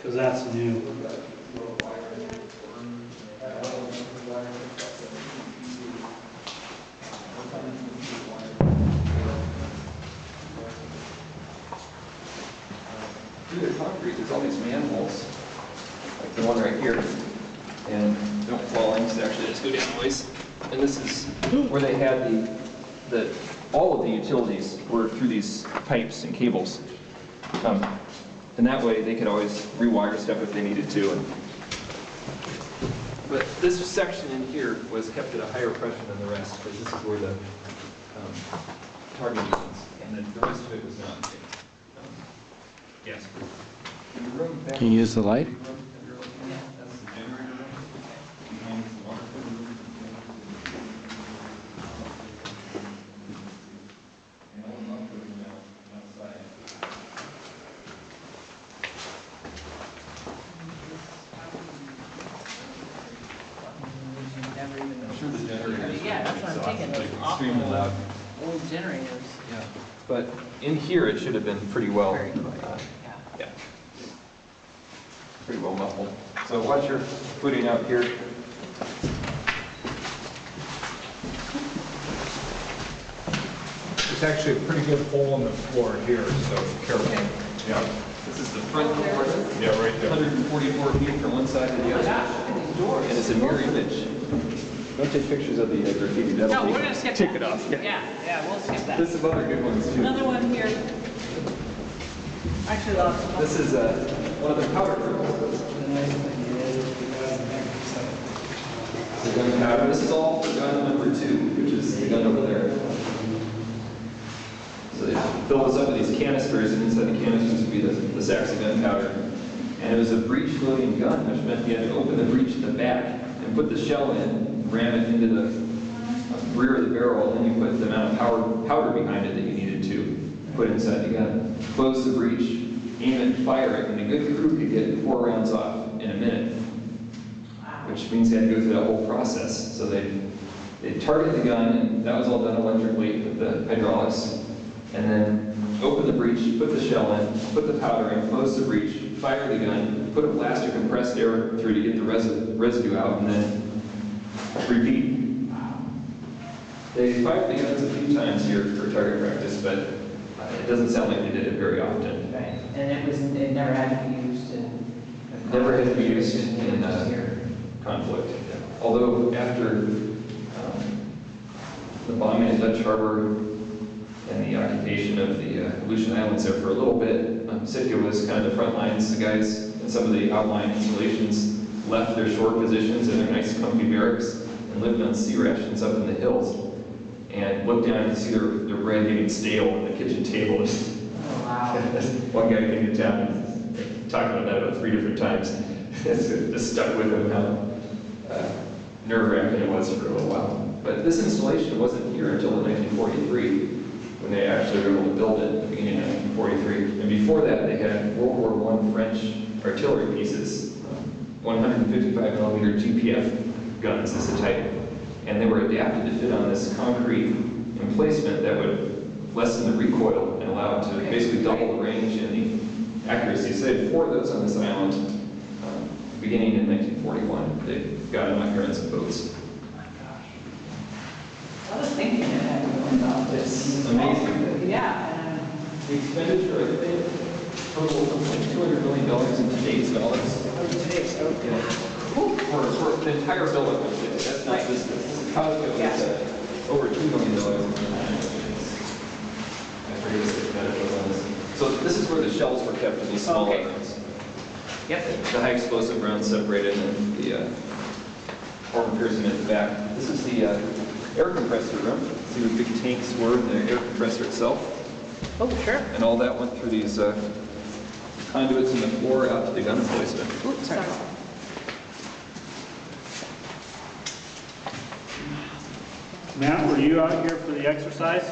Because that's new. Through the concrete, there's all these manholes, like the one right here, and don't fall in, so actually just go down a ways. And this is where they had all of the utilities were through these pipes and cables. And that way they could always rewire stuff if they needed to. But this section in here was kept at a higher pressure than the rest, because this is where the targeting was, and then the rest of it was not. Yes. Can you use the light? That's the generator room. Behind is the water room. And all the mufflers are now outside. I'm sure the generators. Yeah, that's what I'm thinking. Like Those extremely awful loud. old generators. Yeah. But in here, it should have been pretty well. Very quiet. Yeah. Pretty well muffled. So watch your footing out here. There's actually a pretty good hole in the floor here, so careful. Yeah, This is the front door. yeah, right there. 144 feet from one side to the other. And it's a mirror image. Don't take pictures of the graffiti. That'll No, be- we're gonna skip Take that. it off. Yeah, we'll skip that. There's some other good ones too. Another one here. Actually, lots of This is one of the powder drills. The gun powder. This is all for gun number 2, which is the gun over there. So they fill this up with these canisters, and inside the canisters would be the sacks of gunpowder. And it was a breech-loading gun, which meant you had to open the breech in the back and put the shell in, ram it into the rear of the barrel, and you put the amount of powder behind it that you needed to put inside the gun. Close the breech, aim it, fire it, and a good crew could get 4 rounds off in a minute, which means they had to go through that whole process. So they'd target the gun, and that was all done electrically with the hydraulics, and then open the breech, put the shell in, put the powder in, close the breech, fire the gun, put a blast of compressed air through to get the residue out, and then repeat. They fired the guns a few times here for target practice, but it doesn't sound like they did it very often. Right, and it never had to be used in. Never had to be used in conflict. Although after the bombing at Hunter+Harbor and the occupation of the Aleutian Islands there for a little bit, Sitka was kind of the front lines. The guys in some of the outlying installations left their shore positions in their nice comfy barracks and lived on sea rations up in the hills, and looked down and see their bread getting stale on the kitchen table. Oh, wow. One guy came to town and talked about that about 3 different times. It just stuck with him how nerve-wracking it was for a little while. But this installation wasn't here until 1943, when they actually were able to build it at the beginning of 1943. And before that, they had World War I French artillery pieces, 155 millimeter GPF guns is the type. And they were adapted to fit on this concrete emplacement that would lessen the recoil and allow it to basically double the range and the accuracy. So they had 4 of those on this island beginning in 1941. They got in my parents' boats. Oh my gosh. I was thinking it had to go about this. It's amazing. Yeah. The expenditure, I think, total something like $200 million in today's dollars. Today's okay. Yeah. For the entire buildup of it. That's not just the Causeway was over $2 million. I forget what the benefit was. So this is where the shells were kept in these small items. Yep. The high explosive rounds separated and the armor piercing at the back. This is the air compressor room. See where the big tanks were in the air compressor itself. Oh, sure. And all that went through these conduits in the floor out to the gun emplacement. Oops, sorry. Matt, were you out here for the exercise?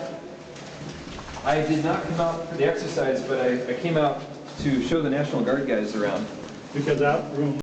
I did not come out for the exercise, but I came out to show the National Guard guys around. Because that room